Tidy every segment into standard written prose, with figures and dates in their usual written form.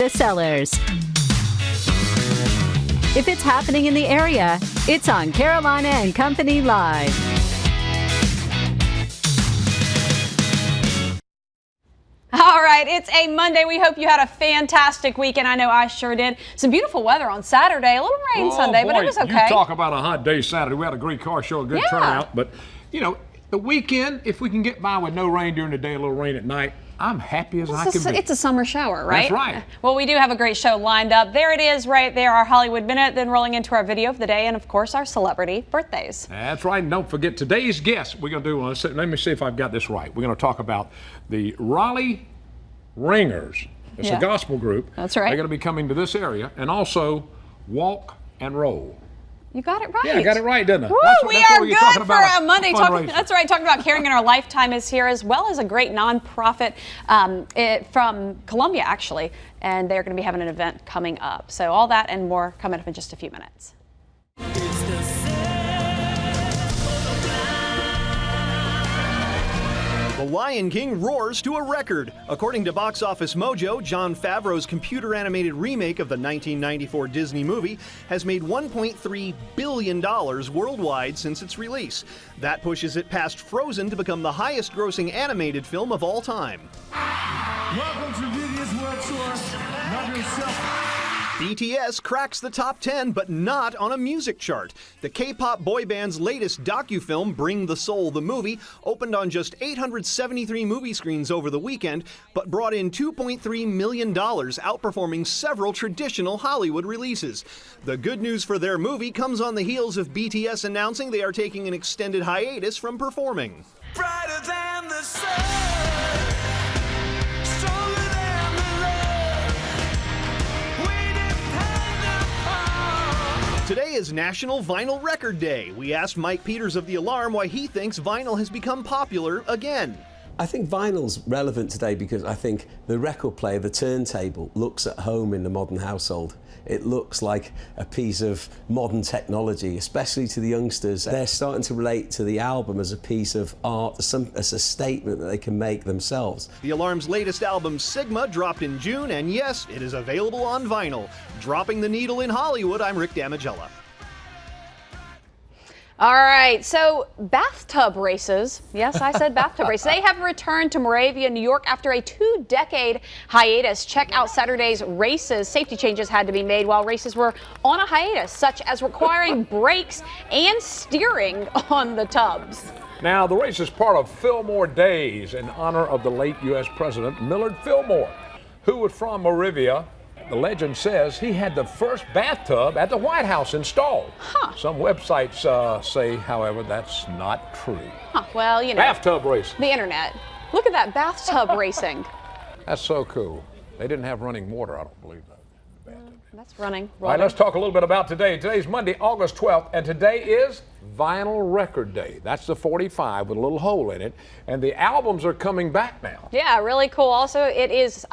bestsellers. If it's happening in the area, it's on Carolina and Company Live. All right, it's a Monday. We hope you had a fantastic weekend. I know I sure did. Some beautiful weather on Saturday, a little rain Sunday, but it was okay. You talk about a hot day Saturday. We had a great car show, a good turnout. But, you know, the weekend, if we can get by with no rain during the day, a little rain at night, I'm happy as I can be. It's a summer shower, right? That's right. Well, we do have a great show lined up. There it is right there, our Hollywood Minute, then rolling into our video of the day, and of course, our celebrity birthdays. That's right. And don't forget today's guest. We're going to do, let me see if I've got this right. We're going to talk about the Raleigh Ringers. It's a gospel group. That's right. They're going to be coming to this area, and also Walk and Roll. You got it right. Yeah, I got it right, didn't I? Woo, we are good for a Monday. That's right. Talking about Caring in Our Lifetime is here, as well as a great nonprofit from Columbia, actually. And they're going to be having an event coming up. So all that and more coming up in just a few minutes. The Lion King roars to a record. According to Box Office Mojo, Jon Favreau's computer-animated remake of the 1994 Disney movie has made $1.3 billion worldwide since its release. That pushes it past Frozen to become the highest-grossing animated film of all time. Welcome to Video's World Tour. Love yourself. BTS cracks the top 10, but not on a music chart. The K-pop boy band's latest docu-film, Bring the Soul, the movie, opened on just 873 movie screens over the weekend, but brought in $2.3 million, outperforming several traditional Hollywood releases. The good news for their movie comes on the heels of BTS announcing they are taking an extended hiatus from performing. Brighter than the sun. Today is National Vinyl Record Day. We asked Mike Peters of The Alarm why he thinks vinyl has become popular again. I think vinyl's relevant today because I think the record player, the turntable, looks at home in the modern household. It looks like a piece of modern technology, especially to the youngsters. They're starting to relate to the album as a piece of art, as a statement that they can make themselves. The Alarm's latest album, Sigma, dropped in June, and yes, it is available on vinyl. Dropping the needle in Hollywood, I'm Rick Damigella. All right, so bathtub races. Yes, I said bathtub races. They have returned to Moravia, New York after a 2-decade hiatus. Check out Saturday's races. Safety changes had to be made while races were on a hiatus, such as requiring brakes and steering on the tubs. Now, the race is part of Fillmore Days in honor of the late U.S. President Millard Fillmore, who was from Moravia. The legend says he had the first bathtub at the White House installed. Some websites say, however, that's not true. Well, you know. Bathtub racing. The internet. Look at that bathtub racing. That's so cool. They didn't have running water, I don't believe that. That's running. All right, let's talk a little bit about today. Today's Monday, August 12th, and today is Vinyl Record Day. That's the 45 with a little hole in it, and the albums are coming back now. Yeah, really cool. Also, it is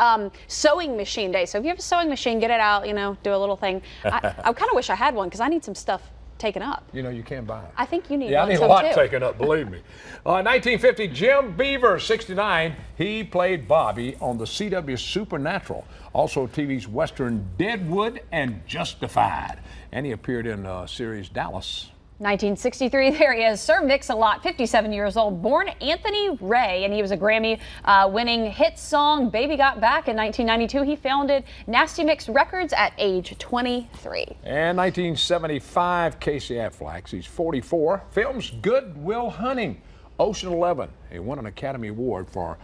sewing machine day. So if you have a sewing machine, get it out, you know, do a little thing. I kind of wish I had one because I need some stuff taken up. You know, you can buy it. I think you need one. Yeah, I need a lot too. taken up, believe me. 1950, Jim Beaver, 69. He played Bobby on the CW Supernatural. Also TV's Western Deadwood and Justified. And he appeared in series Dallas. 1963, there he is, Sir Mix-a-Lot, 57 years old, born Anthony Ray, and he was a Grammy-winning hit song, Baby Got Back, in 1992. He founded Nasty Mix Records at age 23. And 1975, Casey Affleck, he's 44, films Good Will Hunting, Ocean 11. He won an Academy Award for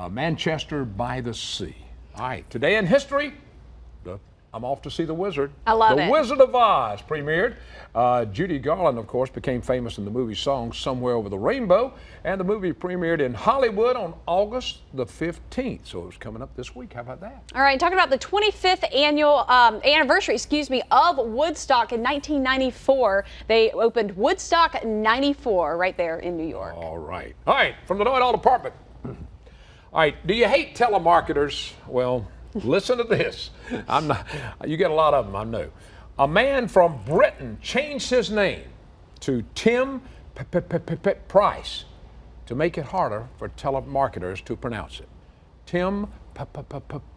Manchester by the Sea. All right, today in history, I'm off to see The Wizard. I love it. The Wizard of Oz premiered. Judy Garland, of course, became famous in the movie song Somewhere Over the Rainbow, and the movie premiered in Hollywood on August the 15th. So it's coming up this week. How about that? All right, talking about the 25th anniversary, of Woodstock in 1994. They opened Woodstock 94 right there in New York. All right. All right, from the Know-It-All Department. All right, do you hate telemarketers? Well, listen to this. You get a lot of them, I know. A man from Britain changed his name to Tim Price to make it harder for telemarketers to pronounce it. Tim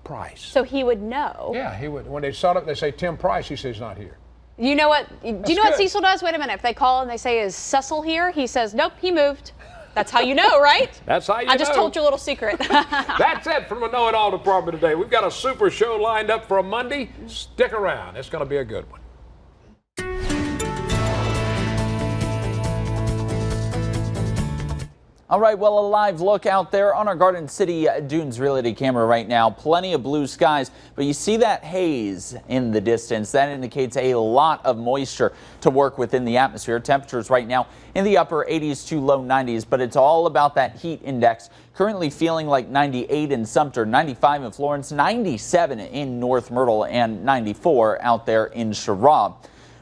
Price. So he would know. Yeah, he would. When they saw it, they say Tim Price. He says he's not here. You know what? Do you know what good. Cecil does? Wait a minute. If they call and they say, is Cecil here? He says, nope, he moved. That's how you know, right? That's how you know. I just told you a little secret. That's it from the Know It All department today. We've got a super show lined up for a Monday. Stick around. It's going to be a good one. All right, well, a live look out there on our Garden City Dunes Realty camera right now. Plenty of blue skies, but you see that haze in the distance. That indicates a lot of moisture to work with in the atmosphere. Temperatures right now in the upper 80s to low 90s, but it's all about that heat index. Currently feeling like 98 in Sumter, 95 in Florence, 97 in North Myrtle, and 94 out there in Sherrod.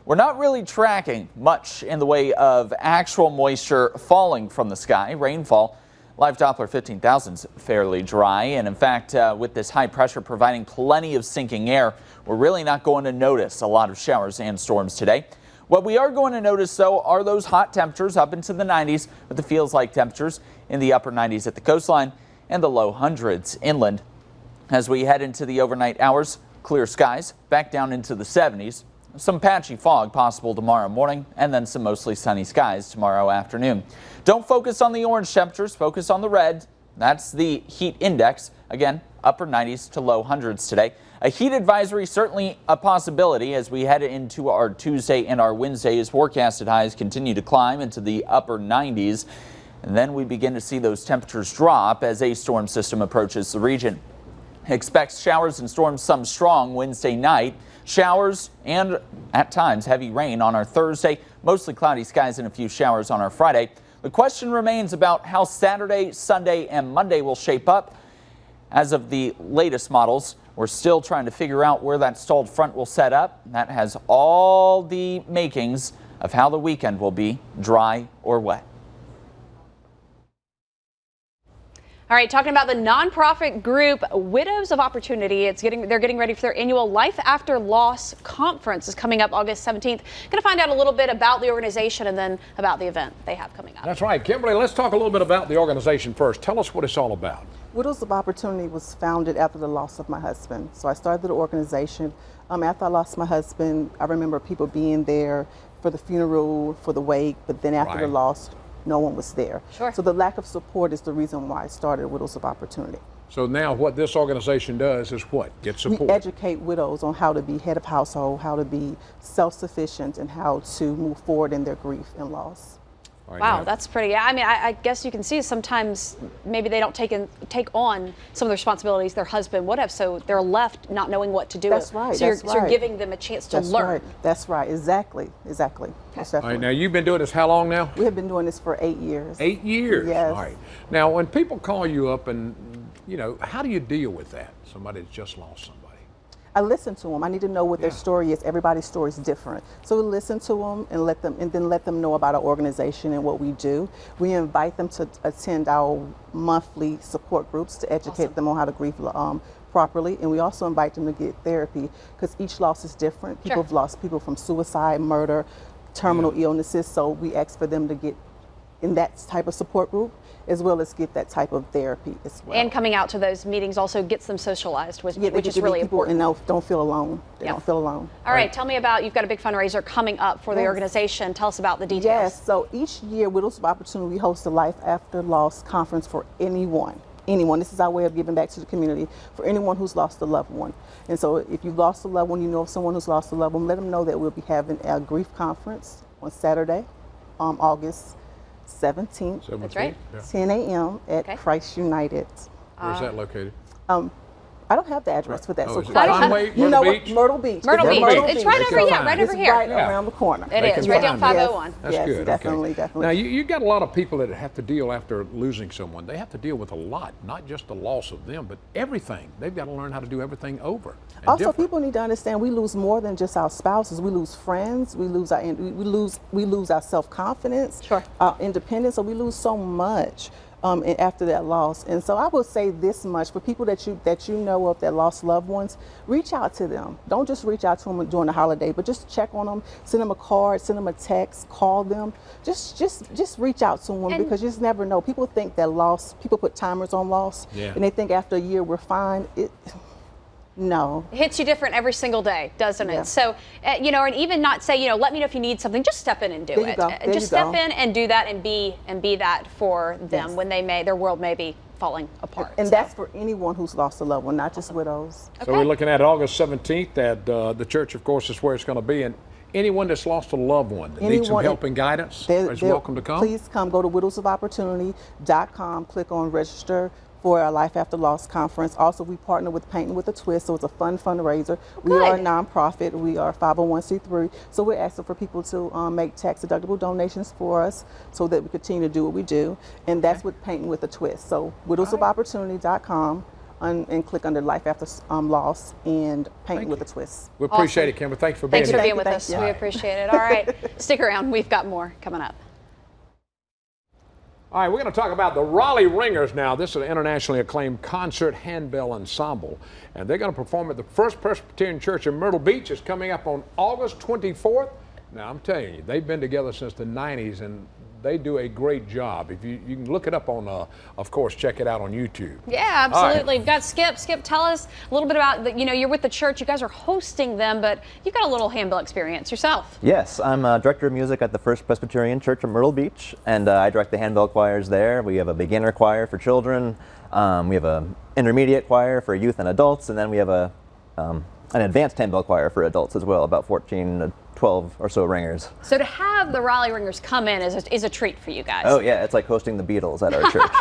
We're not really tracking much in the way of actual moisture falling from the sky. Rainfall, live Doppler 15,000 is fairly dry. And in fact, with this high pressure providing plenty of sinking air, we're really not going to notice a lot of showers and storms today. What we are going to notice, though, are those hot temperatures up into the 90s with the feels like temperatures in the upper 90s at the coastline and the low hundreds inland. As we head into the overnight hours, clear skies back down into the 70s. Some patchy fog possible tomorrow morning, and then some mostly sunny skies tomorrow afternoon. Don't focus on the orange temperatures, focus on the red. That's the heat index. Again, upper 90s to low hundreds today. A heat advisory certainly a possibility as we head into our Tuesday and our Wednesday as forecasted highs continue to climb into the upper 90s. And then we begin to see those temperatures drop as a storm system approaches the region. Expects showers and storms, some strong Wednesday night. Showers and at times heavy rain on our Thursday, mostly cloudy skies and a few showers on our Friday. The question remains about how Saturday, Sunday, and Monday will shape up. As of the latest models, we're still trying to figure out where that stalled front will set up. That has all the makings of how the weekend will be, dry or wet. All right, talking about the nonprofit group Widows of Opportunity. They're getting ready for their annual Life After Loss conference. Is coming up August 17th. Going to find out a little bit about the organization and then about the event they have coming up. That's right. Kimberly, let's talk a little bit about the organization first. Tell us what it's all about. Widows of Opportunity was founded after the loss of my husband. So I started the organization. After I lost my husband, I remember people being there for the funeral, for the wake, but then after the loss, no one was there. Sure. So the lack of support is the reason why I started Widows of Opportunity. So now what this organization does is what? Get support. We educate widows on how to be head of household, how to be self-sufficient, and how to move forward in their grief and loss. Right, wow, now. that's pretty. Yeah, I mean, I guess you can see sometimes maybe they don't take on some of the responsibilities their husband would have, so they're left not knowing what to do. That's right. So you're giving them a chance to learn. Right. That's right. Exactly. Exactly. All right, now you've been doing this how long now? We have been doing this for 8 years. 8 years? Yes. All right. Now, when people call you up and, you know, how do you deal with that? Somebody that's just lost somebody. I listen to them. I need to know what their story is. Everybody's story is different. So we listen to them and then let them know about our organization and what we do. We invite them to attend our monthly support groups to educate them on how to grieve properly. And we also invite them to get therapy because each loss is different. People have lost people from suicide, murder, terminal illnesses. So we ask for them to get in that type of support group as well as get that type of therapy as well. And coming out to those meetings also gets them socialized, which is really important. And don't feel alone. They don't feel alone. All right, tell me about, you've got a big fundraiser coming up for the organization. Tell us about the details. Yes, so each year, Widows of Opportunity, we host a Life After Loss conference for anyone. This is our way of giving back to the community for anyone who's lost a loved one. And so if you've lost a loved one, you know of someone who's lost a loved one, let them know that we'll be having a grief conference on Saturday, August 17th. That's right. 10 a.m. at Christ United. Where's that located? I don't have the address for that. Oh, So Conway, Myrtle Beach? Myrtle Beach. Myrtle Beach. It's right over here. Right over here. Right around the corner. It is. Right down 501. That's yes, good. Definitely, okay. definitely. Now, you got a lot of people that have to deal after losing someone. They have to deal with a lot, not just the loss of them, but everything. They've got to learn how to do everything over. Also, people need to understand we lose more than just our spouses. We lose friends. We lose our self-confidence, our independence. So we lose so much. after that loss. And so I will say this much: for people that you know of that lost loved ones, reach out to them. Don't just reach out to them during the holiday, but just check on them, send them a card, send them a text, call them. Just reach out to them, because you just never know. People think that loss, people put timers on loss, and they think after a year we're fine. No. It hits you different every single day, doesn't it? Yeah. So, and even not say, let me know if you need something. Just step in and do it. Just step in and do that, and be that for them when their world may be falling apart. And that's for anyone who's lost a loved one, not just widows. So we're looking at August 17th at the church, of course, is where it's going to be. And anyone that's lost a loved one that needs some help and guidance is welcome to come. Please come. Go to widowsofopportunity.com, click on register for our Life After Loss conference. Also, we partner with Painting with a Twist, so it's a fun fundraiser. We are a nonprofit. We are 501c3, so we're asking for people to make tax-deductible donations for us so that we continue to do what we do, and that's with Painting with a Twist. So widowsofopportunity.com and click under Life After Loss and Painting with a Twist. We appreciate it, Kimber. Thanks for being here. Thanks for being with us. We appreciate it. All right, stick around. We've got more coming up. All right, we're going to talk about the Raleigh Ringers now. This is an internationally acclaimed concert handbell ensemble, and they're going to perform at the First Presbyterian Church in Myrtle Beach. It's coming up on August 24th. Now, I'm telling you, they've been together since the 90s, and they do a great job. If you can look it up on, of course, check it out on YouTube. Yeah, absolutely. We've got Skip. Skip, tell us a little bit about, you're with the church. You guys are hosting them, but you've got a little handbell experience yourself. Yes, I'm Director of Music at the First Presbyterian Church in Myrtle Beach, and I direct the handbell choirs there. We have a beginner choir for children. We have an intermediate choir for youth and adults, and then we have an advanced handbell choir for adults as well, about 14 to 12 or so ringers. So to have the Raleigh Ringers come in is a treat for you guys. Oh yeah, it's like hosting the Beatles at our church.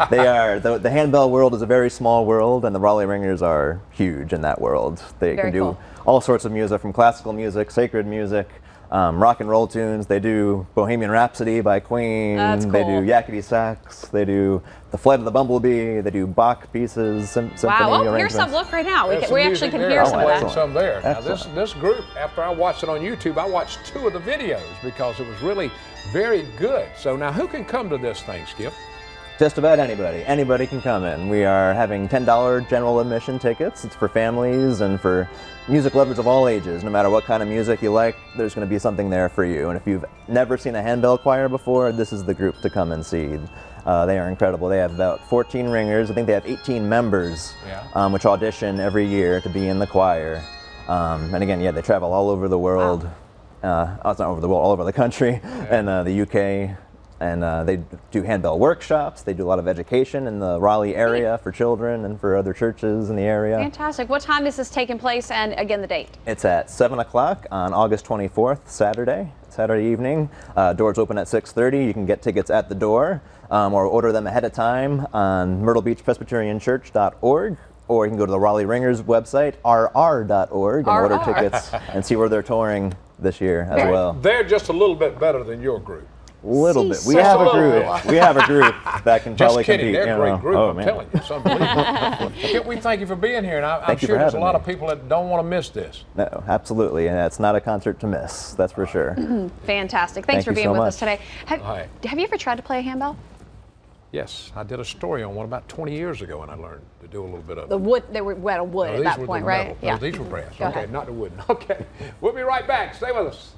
They are, the handbell world is a very small world, and the Raleigh Ringers are huge in that world. They can do all sorts of music, from classical music, sacred music, rock and roll tunes. They do Bohemian Rhapsody by Queen. That's cool. They do Yakety Sax. They do The Flight of the Bumblebee. They do Bach pieces, symphony arrangements. Here's some. Look right now. We actually can hear some of that. Some there. Now, this group, after I watched it on YouTube, I watched 2 of the videos because it was really very good. So now, who can come to this thing, Skip? Just about anybody. Anybody can come in. We are having $10 general admission tickets. It's for families and for music lovers of all ages. No matter what kind of music you like, there's going to be something there for you. And if you've never seen a handbell choir before, this is the group to come and see. They are incredible. They have about 14 ringers. I think they have 18 members, which audition every year to be in the choir. And again, they travel all over the world. It's not over the world, all over the country, and the UK. And they do handbell workshops. They do a lot of education in the Raleigh area for children and for other churches in the area. Fantastic. What time is this taking place, and again, the date? It's at 7 o'clock on August 24th, Saturday evening. Doors open at 6:30. You can get tickets at the door or order them ahead of time on myrtlebeachpresbyterianchurch.org. Or you can go to the Raleigh Ringers website, rr.org, and order tickets and see where they're touring this year as well. They're just a little bit better than your group. Little bit. We have a group. We have a group that can probably compete. They're a great group. I'm telling you, it's unbelievable. We thank you for being here, and I'm sure there's a lot of people that don't want to miss this. No, absolutely, and it's not a concert to miss. That's for sure. Fantastic. Thanks for being with us today. Have you ever tried to play a handbell? Yes, I did a story on one about 20 years ago, and I learned to do a little bit of it. The wood, they were metal wood at that point, right? Yeah. No, these were brass. Okay, not the wooden. Okay, we'll be right back. Stay with us.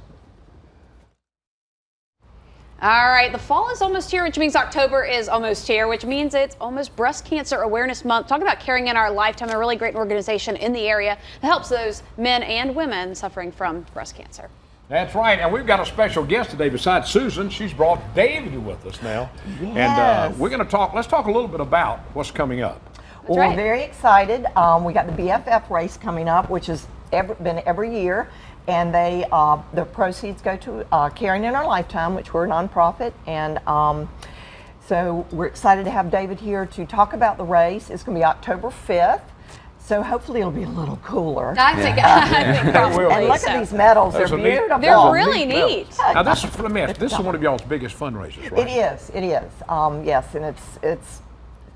All right, the fall is almost here, which means October is almost here, which means it's almost Breast Cancer Awareness Month. Talk about caring in our lifetime, a really great organization in the area that helps those men and women suffering from breast cancer. That's right, and we've got a special guest today besides Susan. She's brought David with us now. Yes. And we're going to talk, let's talk a little bit about what's coming up. Well, we're very excited. We got the BFF race coming up, which has been every year. And the proceeds go to Caring in Our Lifetime, which we're a nonprofit. And so we're excited to have David here to talk about the race. It's going to be October 5th. So hopefully it'll be a little cooler. I think probably. And look at these medals. They're beautiful. They're really neat. Now this is one of y'all's biggest fundraisers, right? It is. It is. Yes, and it's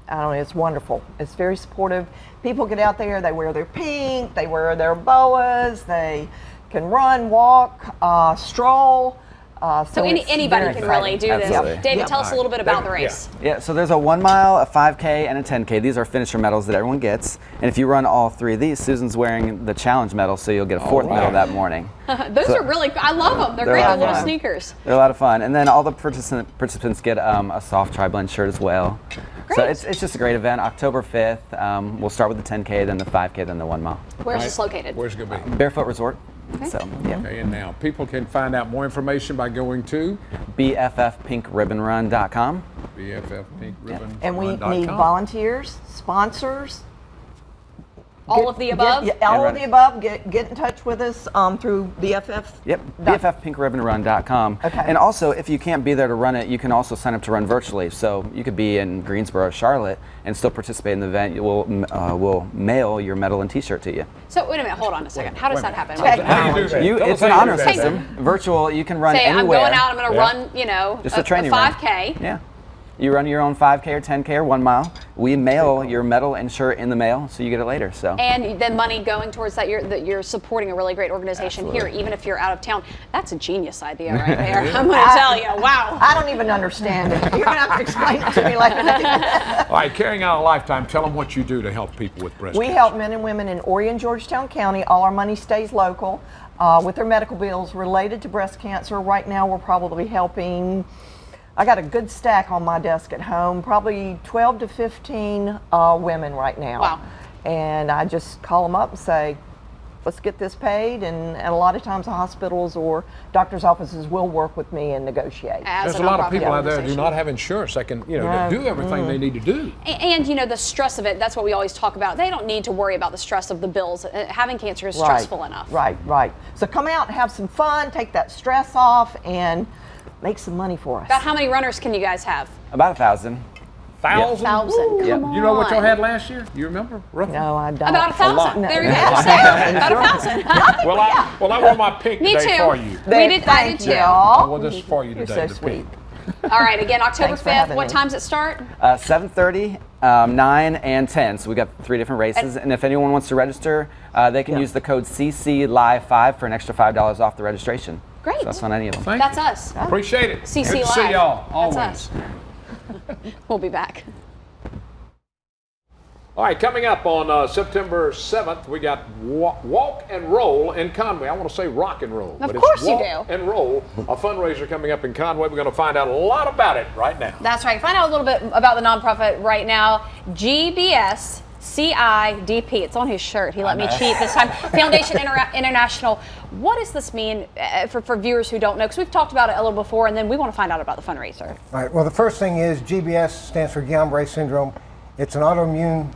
I don't know, it's wonderful. It's very supportive. People get out there, they wear their pink, they wear their boas, they can run, walk, stroll. So anybody can really do this. Absolutely. David, tell us a little bit about the race. Yeah, so there's a 1 mile, a 5K, and a 10K. These are finisher medals that everyone gets. And if you run all three of these, Susan's wearing the challenge medal, so you'll get a fourth medal that morning. Those are really, I love them. They're great little sneakers. They're a lot of fun. And then all the participants get a soft tri-blend shirt as well. Great. So it's just a great event. October 5th, we'll start with the 10K, then the 5K, then the 1 mile. Where's this located? Where's it going to be? Barefoot Resort. Okay. So, yeah. Okay, and now people can find out more information by going to BFFPinkRibbonRun.com. BFFPinkRibbonRun.com. And we need volunteers, sponsors. All of the above? All of the above. Get in touch with us through BFF. Yep, BFFPinkRibbonRun.com. Okay. And also, if you can't be there to run it, you can also sign up to run virtually. So you could be in Greensboro, Charlotte, and still participate in the event. We'll mail your medal and T-shirt to you. So wait a minute, hold on a second. How does that happen? How do you do that? Tell It's us an how you honor do that. system. Virtual, you can run Say anywhere. I'm going out, I'm going to run, you know, Just a a training run. 5K. Yeah. You run your own 5K or 10K or 1 mile. We mail your medal and shirt in the mail, so you get it later. So. And then money going towards that you're supporting a really great organization here, even if you're out of town. That's a genius idea right there. I'm going to tell you. Wow. I don't even understand it. You're going to have to explain it to me later. All right, Carrying Out a Lifetime, tell them what you do to help people with breast We cancer. help men and women in Horry and Georgetown County. All our money stays local with their medical bills related to breast cancer. Right now, we're probably helping. I got a good stack on my desk at home, probably 12 to 15 women right now. Wow. And I just call them up and say, let's get this paid. And a lot of times the hospitals or doctor's offices will work with me and negotiate. There's a lot of people out there who do not have insurance that can, to do everything they need to do. And the stress of it, that's what we always talk about. They don't need to worry about the stress of the bills. Having cancer is stressful enough. Right. So come out and have some fun, take that stress off, and make some money for us. About how many runners can you guys have? About 1,000. 1,000? 1,000. Come on. You know what y'all had last year? You remember? Roughly? No, I don't. About 1,000. No. There you go. About 1,000. Well, I wore my pink Me today too. for you. I did too. I wore this for you You're today. so the sweet. pink. All right, again, October Thanks for 5th. having What me. times it start? 7:30, 9, and 10. So we got 3 different races. And if anyone wants to register, they can use the code CCLive5 for an extra $5 off the registration. Great. So that's on any of them. Thank That's you. us. Appreciate it. CC Good to see Live. y'all. Always. That's us. We'll be back. All right, coming up on September 7th, we got Walk and Roll in Conway. I want to say rock and roll. Of but course it's you Walk do. and Roll, a fundraiser coming up in Conway. We're going to find out a lot about it right now. That's right. Find out a little bit about the nonprofit right now. GBS CIDP. It's on his shirt. He let me cheat this time. Foundation International. What does this mean for viewers who don't know? Because we've talked about it a little before, and then we want to find out about the fundraiser. All right. Well, the first thing is GBS stands for Guillain-Barré syndrome. It's an autoimmune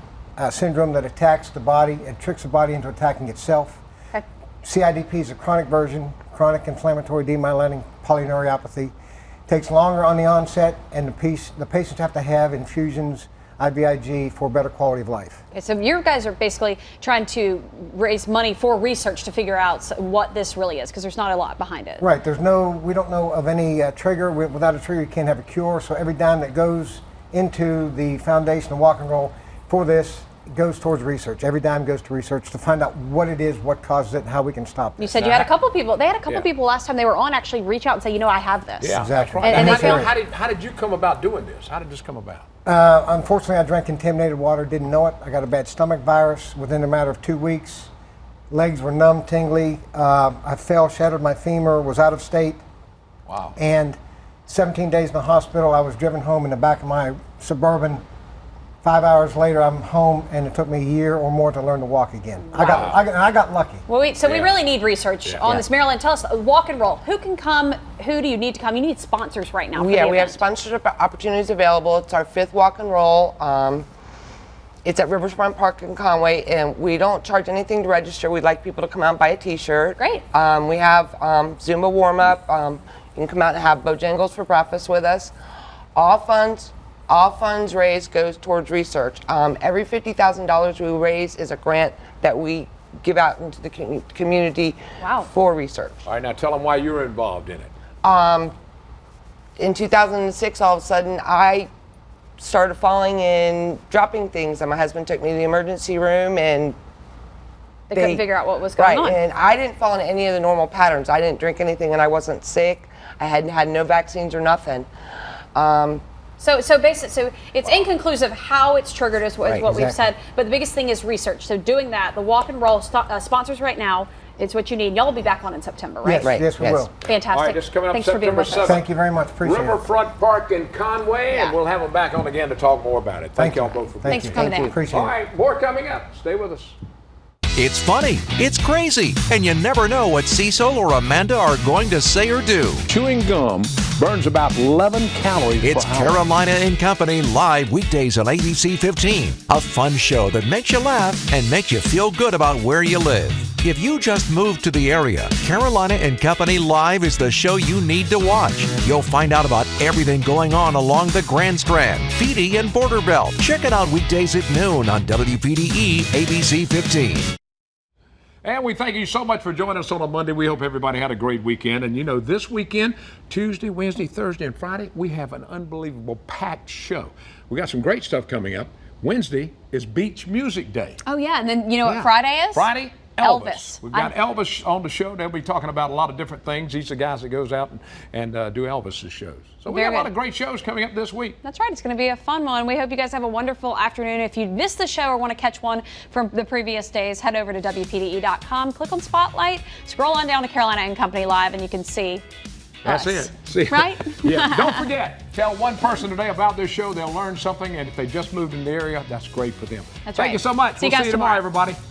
syndrome that attacks the body. It tricks the body into attacking itself. Okay. CIDP is a chronic version, chronic inflammatory demyelinating polyneuropathy. Takes longer on the onset, and the patients have to have infusions, IVIG, for better quality of life. Okay, so you guys are basically trying to raise money for research to figure out what this really is, because there's not a lot behind it. Right. We don't know of any trigger. Without a trigger, you can't have a cure. So every dime that goes into the foundation of Walk and Roll for this goes towards research. Every dime goes to research to find out what it is, what causes it, and how we can stop it. You said you had a couple people. They had a couple people last time they were on actually reach out and say, I have this. Yeah, exactly. Right. And How did you come about doing this? How did this come about? Unfortunately, I drank contaminated water, didn't know it. I got a bad stomach virus within a matter of 2 weeks. Legs were numb, tingly. I fell, shattered my femur, was out of state. Wow. And 17 days in the hospital. I was driven home in the back of my Suburban. 5 hours later, I'm home, and it took me a year or more to learn to walk again. Wow. I got lucky. Well, we really need research on this. Marilyn, tell us, Walk and Roll. Who can come? Who do you need to come? You need sponsors right now. Yeah, we have sponsorship opportunities available. It's our 5th Walk and Roll. It's at Riverfront Park in Conway, and we don't charge anything to register. We'd like people to come out and buy a T-shirt. Great. We have Zumba warm-up. You can come out and have Bojangles for breakfast with us. All funds raised goes towards research. Every $50,000 we raise is a grant that we give out into the community for research. All right, now tell them why you're involved in it. In 2006, all of a sudden, I started falling and dropping things, and my husband took me to the emergency room, and They couldn't figure out what was going on. And I didn't fall into any of the normal patterns. I didn't drink anything, and I wasn't sick. I hadn't had no vaccines or nothing. So it's inconclusive how it's triggered is what we've said, but the biggest thing is research. So doing that, the Walk and Roll sponsors right now. It's what you need. Y'all will be back on in September, right? Yes, we will. Fantastic. All right, this is coming up Thanks for being September with us. 7th. Thank you very much. Appreciate it. Riverfront Park in Conway, and we'll have them back on again to talk more about it. Thank y'all both for being Thanks for coming in. Appreciate All it. right, more coming up. Stay with us. It's funny, it's crazy, and you never know what Cecil or Amanda are going to say or do. Chewing gum burns about 11 calories It's per hour. Carolina and Company live weekdays on ABC 15. A fun show that makes you laugh and makes you feel good about where you live. If you just moved to the area, Carolina and Company Live is the show you need to watch. You'll find out about everything going on along the Grand Strand, Feedy, and Border Belt. Check it out weekdays at noon on WPDE ABC 15. And we thank you so much for joining us on a Monday. We hope everybody had a great weekend. And you know, this weekend, Tuesday, Wednesday, Thursday, and Friday, we have an unbelievable packed show. We got some great stuff coming up. Wednesday is Beach Music Day. Oh, yeah. And then you know what Friday is? Friday, Elvis. We've got Elvis on the show. They'll be talking about a lot of different things. He's the guys that goes out and do Elvis's shows. So we got a lot of great shows coming up this week. That's right. It's going to be a fun one. We hope you guys have a wonderful afternoon. If you missed the show or want to catch one from the previous days, head over to WPDE.com, click on Spotlight, scroll on down to Carolina and Company Live, and you can see That's it. See, right? Yeah. Don't forget, tell one person today about this show. They'll learn something, and if they just moved in the area, that's great for them. That's Thank right. you so much. See you We'll guys see you tomorrow, tomorrow. everybody.